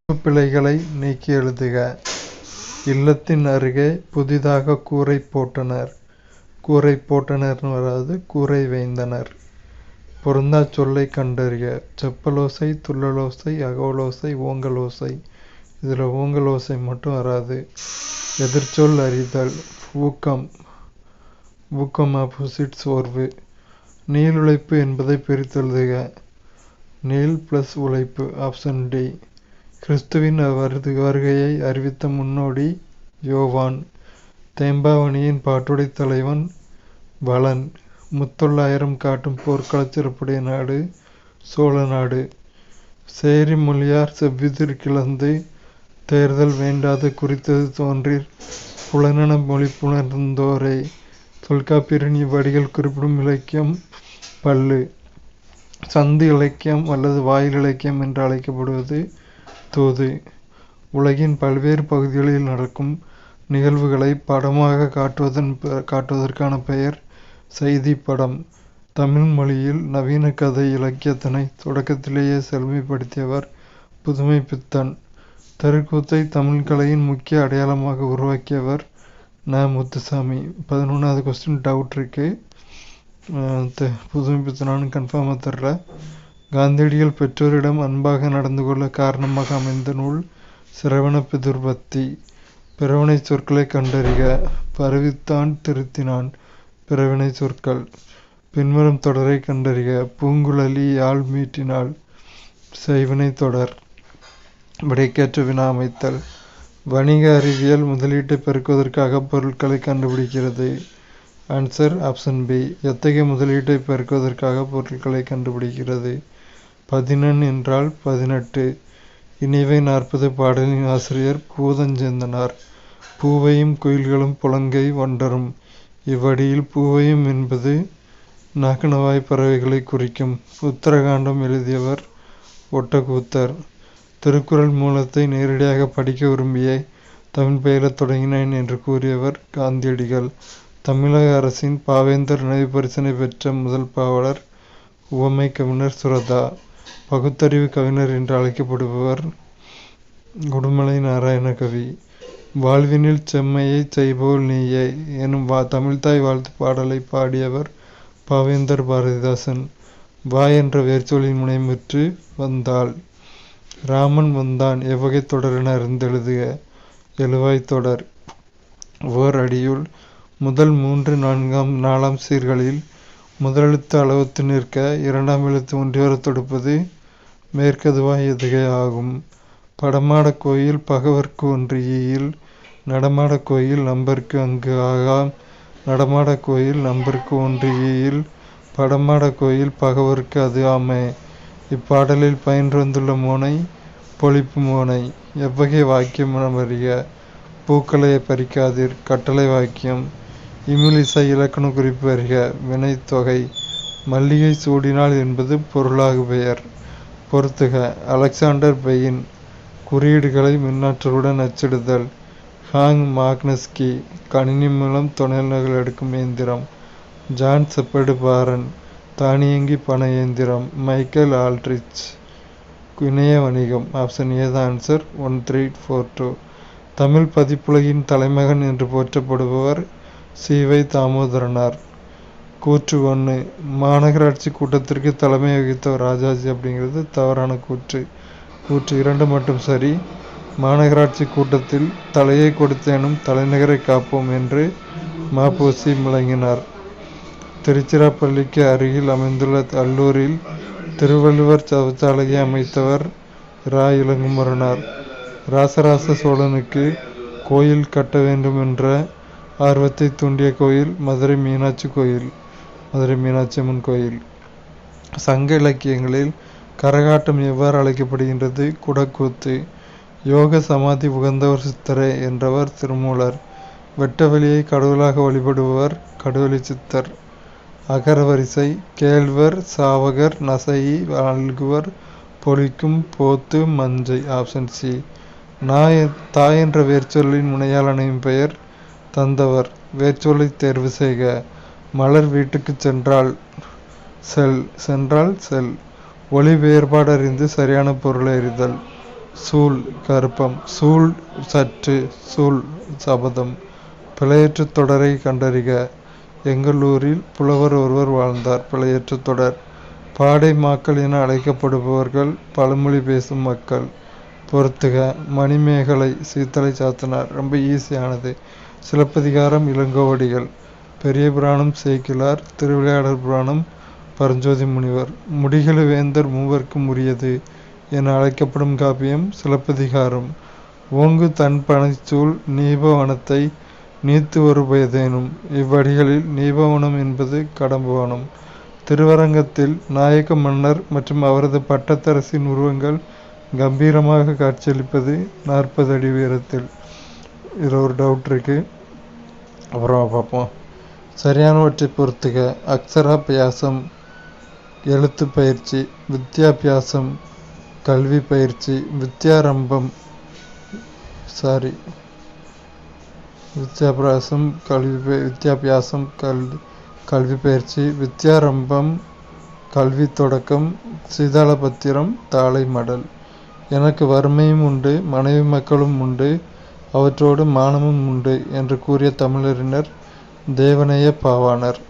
பிழைகளை நீக்கி எழுதுக. இல்லத்தின் அருகே புதிதாக கூரை போட்டனர். கூரை போட்டனர்னு வராது, கூரை வைந்தனர். பொருந்தா சொல்லை கண்டறிக. செப்பலோசை, துள்ளலோசை, அகவலோசை, ஓங்கலோசை. இதில் ஓங்கலோசை மட்டும் வராது. எதிர்ச்சொல் அறிதல். ஊக்கம். ஊக்கம் ஆப்போசிட் சோர்வு. நீளுழைப்பு என்பதை பிரித்தெழுதுக. நீள் பிளஸ் உழைப்பு. Option D. கிறிஸ்துவின் வருகையை அறிவித்த முன்னோடி யோவான். தேம்பாவணியின் பாட்டுடை தலைவன் வளன். முத்தொள்ளாயிரம் காட்டும் போர்க்களச் சிறப்புடைய நாடு சோழ நாடு. சேரி மொழியார் செவ்விதிர் கிளந்து தேர்தல் வேண்டாது குறித்தது தோன்றீர் புலனென மொழி புணர்ந்தோரே. தொல்காப்பியரின் இவ்வடிகள் குறிப்பிடும் இலக்கியம் பல்லு. சந்து இலக்கியம் அல்லது வாயில் இலக்கியம் என்று அழைக்கப்படுவது தூது. உலகின் பல்வேறு பகுதிகளில் நடக்கும் நிகழ்வுகளை படமாக காட்டுவதற்கான பெயர் செய்தி படம். தமிழ் மொழியில் நவீன கதை இலக்கியத்தினை தொடக்கத்திலேயே செழுமைப்படுத்தியவர் புதுமை பித்தன். தெருக்கூத்தை தமிழ் கலையின் முக்கிய அடையாளமாக உருவாக்கியவர் ந. முத்துசாமி. 11வது கொஸ்டின் டவுட் இருக்கு, புதுமை பித்தனானு கன்ஃபார்மாக தெரில. காந்தியடிகள் பெற்றோரிடம் அன்பாக நடந்து கொள்ள காரணமாக அமைந்த நூல் சிரவண பிதுர்பத்தி. பிறவினை சொற்களை கண்டறிக. பருவித்தான், திருத்தினான். பிறவினை சொற்கள். பின்வரும் தொடரை கண்டறிக. பூங்குழலி யாழ் மீட்டினாள். செய்வினை தொடர். விடைக்கேற்ற வினா அமைத்தல். வணிக அறிவியல் முதலீட்டை பெருக்குவதற்காக பொருட்களை கண்டுபிடிக்கிறது. Answer option B. எத்தகைய முதலீட்டை பெருக்குவதற்காக பொருட்களை கண்டுபிடிக்கிறது? 11 என்றால் 18. இனிவை 40 பாடலின் ஆசிரியர் பூதஞ்சேந்தனார். பூவையும் குயில்களும் புலங்கை வண்டரும். இவ்வடியில் பூவையும் என்பது நாகனவாய் பறவைகளை குறிக்கும். உத்தரகாண்டம் எழுதியவர் ஒட்டக்கூத்தர். திருக்குறள் மூலத்தை நேரடியாக படிக்க விரும்பியே தமிழ் பயிலத் தொடங்கினேன் என்று கூறியவர் காந்தியடிகள். தமிழக அரசின் பாவேந்தர் நினைவு பரிசினை பெற்ற முதல் பாவலர் உவமை கவிஞர் சுரதா. பகுத்தறிவு கவிஞர் என்று அழைக்கப்படுபவர் உடுமலை நாராயண கவி. வாழ்வினில் செம்மையை செய்போல் நீயே எனும் தமிழ்தாய் வாழ்த்து பாடலை பாடியவர் பாவேந்தர் பாரதிதாசன். வா என்ற வேர்ச்சொல்லின் முனைமுற்று வந்தாள். ராமன் வந்தான் எவ்வகை தொடர் என அறிந்தெழுதுக. எழுவாய் தொடர். ஓர் அடியுள் முதல் 3, 4 சீர்களில் முதலெழுத்து அளவுத்து நிற்க இரண்டாம் எழுத்து ஒன்றிவர தொடுப்பது மேற்கதுவாய் எதுகை ஆகும். படமாட கோயில் பகவர்க்கு ஒன்று ஈயில். நடமாட கோயில் நம்பர்க்கு அங்கு ஆகாம். நடமாட கோயில் நம்பர்க்கு ஒன்று ஈயில். படமாட கோயில் பகவர்க்கு அது ஆமே. இப்பாடலில் பயின்று வந்துள்ள மோனை பொழிப்பு மோனை. எவ்வகை வாக்கியம் அறிக. பூக்களை பறிக்காதீர். கட்டளை வாக்கியம். இமிலிசை இலக்கண குறிப்பு அறிக. வினைத்தொகை. மல்லிகை சூடினாள் என்பது பொருளாகு பெயர். பொறுத்துக. Alexander pain. குறியீடுகளை மின்னாற்றலுடன் அச்சிடுதல். ஹாங் மாக்னஸ்கி. கணினி மூலம் தொழில்நகல் எடுக்கும் இயந்திரம். John Shepherd Barron. தானியங்கி பண இயந்திரம். Michael Aldrich. இணைய வணிகம். ஆப்ஷன் ஏ தான் ஆன்சர். 1342. தமிழ் பதிப்புலகின் தலைமகன் என்று போற்றப்படுபவர் சி.வை. தாமோதரனார். கூற்று 1. மாநகராட்சி கூட்டத்திற்கு தலைமை வகித்தவர் ராஜாஜி அப்படிங்கிறது தவறான கூற்று. கூற்று 2 மட்டும் சரி. மாநகராட்சி கூட்டத்தில் தலையை கொடுத்தேனும் தலைநகரை காப்போம் என்று ம.பொ.சி. முழங்கினார். திருச்சிராப்பள்ளிக்கு அருகில் அமைந்துள்ள அல்லூரில் திருவள்ளுவர் சவுச்சாலையை அமைத்தவர் ரா. இளங்குமரனார். ராசராச சோழனுக்கு கோயில் கட்ட வேண்டும் என்ற ஆர்வத்தை தூண்டிய கோயில் மதுரை மீனாட்சி கோயில். மதுரை மீனாட்சி அம்மன் கோயில். சங்க இலக்கியங்களில் கரகாட்டம் எவ்வாறு அழைக்கப்படுகின்றது? குடக்கூத்து. யோக சமாதி உகந்தவர் சித்தரே என்றவர் திருமூலர். வெட்டவெளியை கடவுளாக வழிபடுபவர் கடுவெளி சித்தர். அகரவரிசை. கேழ்வர் சாவகர் நசையி அல்குவர் பொழிக்கும் போத்து மஞ்சை. Option C. தாய் என்ற வேர்ச்சொல்லின் முனையால் அணையும் பெயர் தந்தவர். வேர்ச்சொல்லை தேர்வு செய்க. மலர் வீட்டுக்கு சென்றால் செல். ஒளி வேறுபாடு அறிந்து சரியான பொருளை அறிதல். சூள் கருப்பம், சூள் சற்று, சூள் சபதம். பிழையற்ற தொடரை கண்டறிக. எங்கள் ஊரில் புலவர் ஒருவர் வாழ்ந்தார். பிழையற்ற தொடர். பாடை மாக்கள் என அழைக்கப்படுபவர்கள் பழமொழி பேசும் மக்கள். பொறுத்துக. மணிமேகலை சீத்தலை சாத்தனார். ரொம்ப ஈஸியானது. சிலப்பதிகாரம் இளங்கோவடிகள். பெரிய புராணம் சேக்கிழார். திருவிளையாடற் புராணம் பரஞ்சோதி முனிவர். முடிகளு வேந்தர் மூவர்க்கும் உரியது என அழைக்கப்படும் காப்பியம் சிலப்பதிகாரம். ஓங்கு தன் பனைச்சூல் நீபவனத்தை நீத்து வருபயதேனும். இவ்வடிகளில் நீபவனம் என்பது கடம்பவனம். திருவரங்கத்தில் நாயக்க மன்னர் மற்றும் அவரது பட்டத்தரசின் உருவங்கள் கம்பீரமாக காட்சியளிப்பது 40 அடி உயரத்தில். இதில் ஒரு டவுட் இருக்கு, அப்புறம் பார்ப்போம். சரியானவற்றை பொறுத்துக. அக்ஷராபியாசம் எழுத்து பயிற்சி, வித்யாபியாசம் கல்வி பயிற்சி, வித்யாரம்பம் வித்யாபியாசம் கல்வி பயிற்சி, வித்யாரம்பம் கல்வி தொடக்கம், சீதாளபத்திரம் தாளை மடல். எனக்கு வறுமையும் உண்டு, மனைவி மக்களும் உண்டு, அவற்றோடு மானமும் உண்டு என்று கூறிய தமிழறிஞர் தேவநேய பாவாணர்.